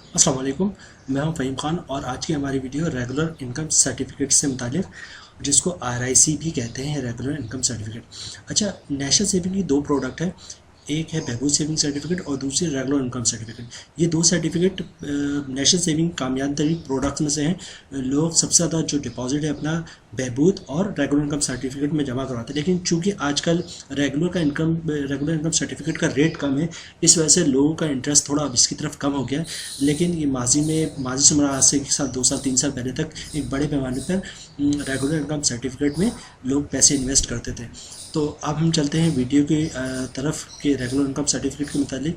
अस्सलाम वालेकुम। मैं हूं फ़हीम ख़ान और आज की हमारी वीडियो रेगुलर इनकम सर्टिफिकेट से मुतालिक, जिसको आरआईसी भी कहते हैं, रेगुलर इनकम सर्टिफिकेट। अच्छा, नेशनल सेविंग की दो प्रोडक्ट है, एक है बहबूद सेविंग सर्टिफिकेट और दूसरी रेगुलर इनकम सर्टिफिकेट। ये दो सर्टिफिकेट नेशनल सेविंग कामयाब तरीन प्रोडक्ट्स में से हैं। लोग सबसे ज़्यादा जो डिपॉजिट है अपना बहबूद और रेगुलर इनकम सर्टिफिकेट में जमा करवाते हैं, लेकिन चूंकि आजकल रेगुलर इनकम सर्टिफिकेट का रेट कम है, इस वजह से लोगों का इंटरेस्ट थोड़ा अब इसकी तरफ कम हो गया है। लेकिन ये माजी से मुरा आज से 1 साल 2 साल 3 साल पहले तक एक बड़े पैमाने पर रेगुलर इनकम सर्टिफिकेट में लोग पैसे इन्वेस्ट करते थे। तो अब हम चलते हैं वीडियो की तरफ के रेगुलर इनकम सर्टिफिकेट के मुतालिक।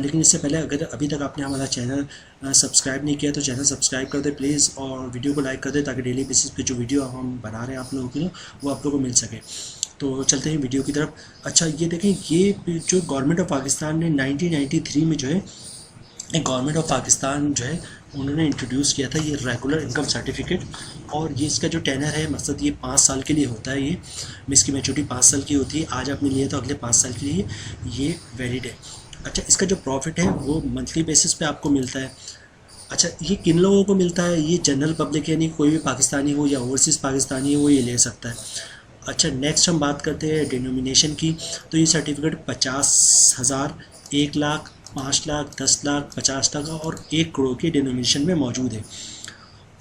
लेकिन इससे पहले अगर अभी तक आपने हमारा चैनल सब्सक्राइब नहीं किया तो चैनल सब्सक्राइब कर दे प्लीज़, और वीडियो को लाइक कर दे ताकि डेली बेसिस पे जो वीडियो हम बना रहे हैं आप लोगों के लिए वो आप लोगों को मिल सके। तो चलते हैं वीडियो की तरफ। अच्छा, ये देखें, ये जो गवर्नमेंट ऑफ पाकिस्तान ने 1993 में जो है, गवर्नमेंट ऑफ पाकिस्तान जो है उन्होंने इंट्रोड्यूस किया था ये रेगुलर इनकम सर्टिफिकेट। और ये इसका जो टेनर है, मकसद ये 5 साल के लिए होता है। ये इसकी मैच्योरिटी 5 साल की होती है। आज आपने लिया तो अगले 5 साल के लिए ये वैलिड है। अच्छा, इसका जो प्रॉफिट है वो मंथली बेसिस पे आपको मिलता है। अच्छा, ये किन लोगों को मिलता है? ये जनरल पब्लिक, यानी कोई भी पाकिस्तानी हो या ओवरसीज़ पाकिस्तानी हो, वो ये ले सकता है। अच्छा, नेक्स्ट हम बात करते हैं डिनोमिनेशन की। तो ये सर्टिफिकेट 50,000, 1 लाख, 5 लाख, 10 लाख, 50 लाख और 1 करोड़ के डिनोमिनेशन में मौजूद है।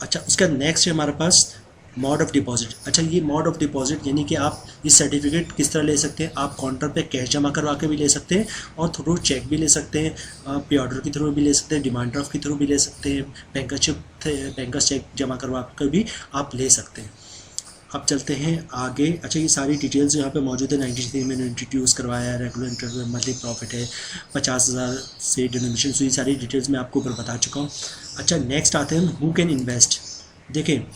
अच्छा, उसका नेक्स्ट है हमारे पास मोड ऑफ डिपॉजिट। अच्छा, ये मोड ऑफ डिपॉजिट यानी कि आप इस सर्टिफिकेट किस तरह ले सकते हैं? आप काउंटर पे कैश जमा करवा के भी ले सकते हैं और थ्रू चेक भी ले सकते हैं, पे ऑर्डर के थ्रू भी ले सकते हैं, डिमांड ड्राफ्ट के थ्रू भी ले सकते हैं, बैंकर्स चेक जमा करवा कर भी आप ले सकते हैं। अब चलते हैं आगे। अच्छा, ये सारी डिटेल्स यहाँ पे मौजूद है। 93 में इंट्रोड्यूस करवाया है, रेगुलर इंटरवल मंथली प्रॉफिट है 50,000 से डिनोमिनेशन। तो ये सारी डिटेल्स मैं आपको ऊपर बता चुका हूँ। अच्छा, नेक्स्ट आते हैं हु कैन इन्वेस्ट। देखें,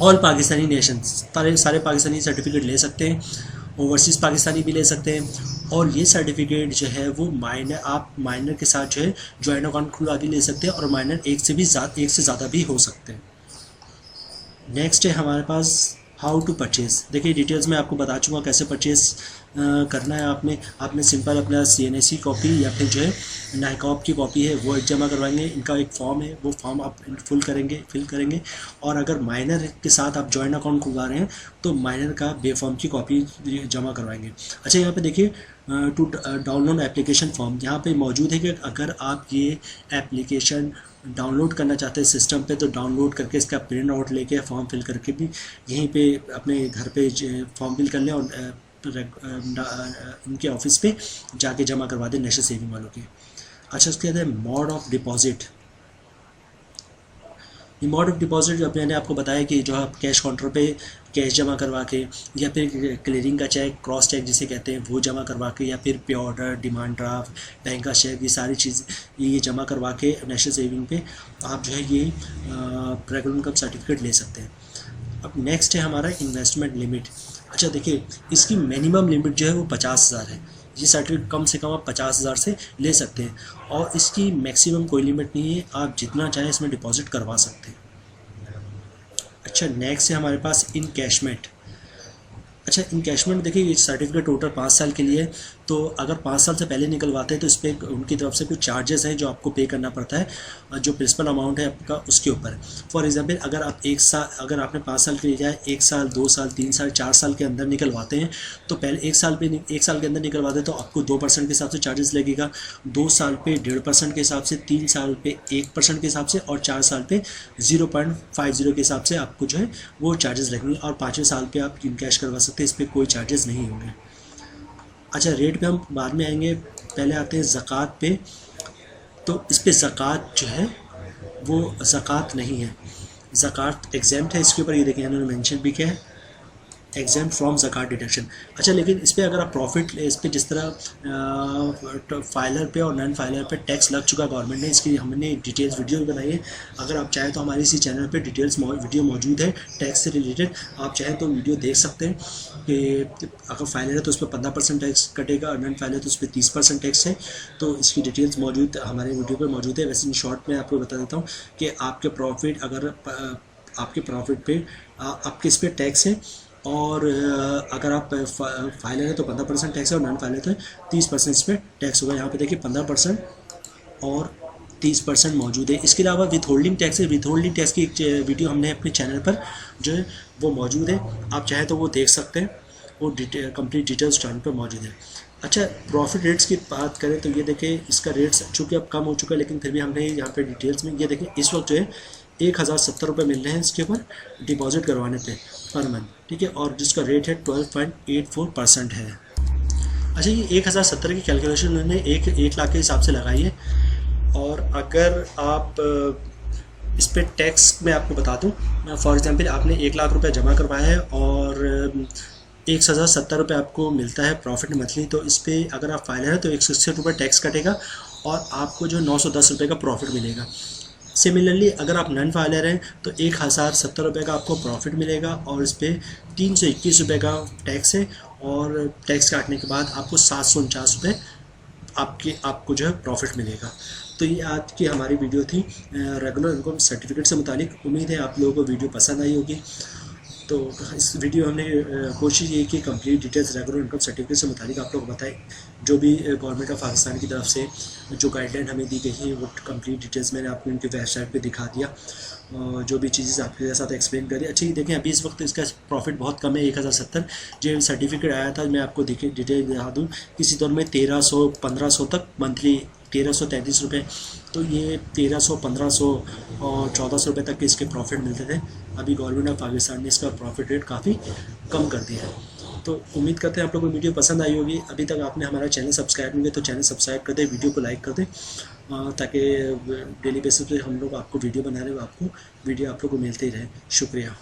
ऑल पाकिस्तानी नेशन, सारे पाकिस्तानी सर्टिफिकेट ले सकते हैं, ओवरसीज़ पाकिस्तानी भी ले सकते हैं। और ये सर्टिफिकेट जो है वो आप माइनर के साथ जो है जॉइंट अकाउंट खुलवा के ले सकते हैं, और माइनर एक से ज़्यादा भी हो सकते हैं। नेक्स्ट है हमारे पास हाउ टू परचेज़। देखिए, डिटेल्स में आपको बता चुका कैसे परचेज़ करना है। आपने सिंपल अपना CNSE कॉपी या फिर जो है नाइकॉप की कॉपी है वो एक जमा करवाएंगे। इनका एक फॉर्म है, वो फॉर्म आप फिल करेंगे। और अगर माइनर के साथ आप जॉइंट अकाउंट खुलवा रहे हैं तो माइनर का बे फॉर्म की कॉपी जमा करवाएंगे। अच्छा, यहाँ पे देखिए टू डाउनलोड एप्लीकेशन फॉर्म यहाँ पे मौजूद है कि अगर आप ये एप्लीकेशन डाउनलोड करना चाहते हैं सिस्टम पे तो डाउनलोड करके इसका प्रिंट आउट लेके फॉर्म फिल करके भी यहीं पे अपने घर पे फॉर्म फिल कर लें और उनके ऑफिस पे जाके जमा करवा दें नेशनल सेविंग वालों के। अच्छा, उसके बाद है मोड ऑफ डिपॉजिट। ये मोड ऑफ डिपॉजिट जो मैंने आपको बताया कि जो आप कैश काउंटर पे कैश जमा करवा के या फिर क्लियरिंग का चेक, क्रॉस चेक जिसे कहते हैं, वो जमा करवा के या फिर पे ऑर्डर, डिमांड ड्राफ्ट, बैंक का चेक, ये सारी चीज़ ये जमा करवा के नेशनल सेविंग पे आप जो है ये रेगुलर इनकम सर्टिफिकेट ले सकते हैं। अब नेक्स्ट है हमारा इन्वेस्टमेंट लिमिट। अच्छा, देखिए, इसकी मिनिमम लिमिट जो है वो 50,000 है। ये सर्टिफिकेट कम से कम आप 50,000 से ले सकते हैं, और इसकी मैक्सिमम कोई लिमिट नहीं है, आप जितना चाहें इसमें डिपॉजिट करवा सकते हैं। अच्छा, नेक्स्ट है हमारे पास इनकैशमेंट। अच्छा, इनकैशमेंट देखिए, ये सर्टिफिकेट टोटल 5 साल के लिए है। तो अगर 5 साल से पहले निकलवाते हैं तो इस पर उनकी तरफ से कुछ चार्जेस हैं जो आपको पे करना पड़ता है, जो प्रिंसिपल अमाउंट है आपका उसके ऊपर। फॉर एग्जांपल, अगर आपने 5 साल के लिए जाए 1 साल, 2 साल, 3 साल, 4 साल के अंदर निकलवाते हैं तो पहले 1 साल के अंदर निकलवाते हैं तो आपको 2% के हिसाब से चार्जेस लगेगा, 2 साल पे 1.5% के हिसाब से, 3 साल पे 1% के हिसाब से, और 4 साल पे 0.50 के हिसाब से आपको जो है वो चार्जेस लगेंगे। और 5वें साल पे आप इन कैश करवा सकते हैं, इस पर कोई चार्जेस नहीं होंगे। अच्छा, रेट पे हम बाद में आएंगे, पहले आते हैं ज़कात पे। तो इस पे ज़कात जो है वो ज़कात नहीं है, ज़कात एग्जेम्प्ट है। इसके ऊपर ये देखें इन्होंने मेंशन भी किया है, एग्जाम्प्ट फ्रॉम ज़कात डिडक्शन। अच्छा, लेकिन इस पर अगर आप प्रॉफिट, इस पर जिस तरह फाइलर पे और नॉन फाइलर पे टैक्स लग चुका गवर्नमेंट ने, इसकी हमने डिटेल्स वीडियो भी बनाई है। अगर आप चाहें तो हमारे इसी चैनल पे डिटेल्स वीडियो मौजूद है टैक्स से रिलेटेड, आप चाहें तो वीडियो देख सकते हैं कि अगर फाइलर है तो उस पर 15% टैक्स कटेगा और नॉन फाइलर तो उस पर 30% टैक्स है। तो इसकी डिटेल्स मौजूद हमारे वीडियो पर मौजूद है। वैसे इन शॉर्ट में आपको बता देता हूँ कि आपके प्रॉफिट, अगर आपके प्रॉफिट पे आपके इस पर टैक्स है, और अगर आप फाइलर है तो 15% टैक्स है, और नॉन फाइलर तो 30% इस पर टैक्स होगा। यहाँ पे देखिए 15% और 30% मौजूद है। इसके अलावा विथ होल्डिंग टैक्स है, विथ होल्डिंग टैक्स की एक वीडियो हमने अपने चैनल पर जो है वो मौजूद है, आप चाहें तो वो देख सकते हैं, वो कंप्लीट डिटेल्स चैनल पर मौजूद है। अच्छा, प्रॉफिट रेट्स की बात करें तो ये देखें इसका रेट्स चूँकि अब कम हो चुका है, लेकिन फिर भी हमने यहाँ पे डिटेल्स में ये देखें इस वक्त जो है 1070 रुपये मिल रहे हैं इसके ऊपर डिपॉजिट करवाने पे पर मंथ, ठीक है, और जिसका रेट है 12.84% है। अच्छा, ये 1070 की कैलकुलेशन उन्होंने एक लाख के हिसाब से लगाई है, और अगर आप इस पर टैक्स मैं आपको बता दूँ, फॉर एग्जांपल आपने 1 लाख रुपए जमा करवाया है और 1070 रुपये आपको मिलता है प्रॉफिट मंथली, तो इस पर अगर आप फाइलर हैं तो 160 रुपये टैक्स कटेगा और आपको जो 910 रुपये का प्रॉफिट मिलेगा। सिमिलरली अगर आप नॉन फाइलर हैं तो 1070 रुपये का आपको प्रॉफिट मिलेगा और इस पर 321 रुपये का टैक्स है, और टैक्स काटने के बाद आपको 749 रुपये आपको जो है प्रॉफिट मिलेगा। तो ये आज की हमारी वीडियो थी रेगुलर इनकम सर्टिफिकेट से मुतालिक। उम्मीद है आप लोगों को वीडियो पसंद आई होगी। तो इस वीडियो हमने कोशिश ये की complete details regular income certificate से मुतालिक आप लोगों को बताएं, जो भी गवर्नमेंट ऑफ पाकिस्तान की तरफ से जो गाइडलाइन हमें दी गई है वो कंप्लीट डिटेल्स मैंने आपको इनकी वेबसाइट पे दिखा दिया, जो भी चीज़ें आपके साथ एक्सप्लेन करी। अच्छा, ये देखें अभी इस वक्त इसका प्रॉफिट बहुत कम है, 1070 जो सर्टिफिकेट आया था मैं आपको डिटेल दिखा दूँ, किसी दौर में 1300-1500 तक मंथली 1333 रुपये, तो ये 1300, 1500 और 1400 रुपये तक के इसके प्रॉफिट मिलते थे। अभी गवर्नमेंट ऑफ पाकिस्तान ने इसका प्रॉफिट रेट काफ़ी कम कर दिया है। तो उम्मीद करते हैं आप लोगों को वीडियो पसंद आई होगी। अभी तक आपने हमारा चैनल सब्सक्राइब नहीं किया तो चैनल सब्सक्राइब कर दें, वीडियो को लाइक कर दें, ताकि डेली बेसिस पे हम लोग आपको वीडियो बना रहे हो, आपको वीडियो आप लोग को मिलते ही रहे। शुक्रिया।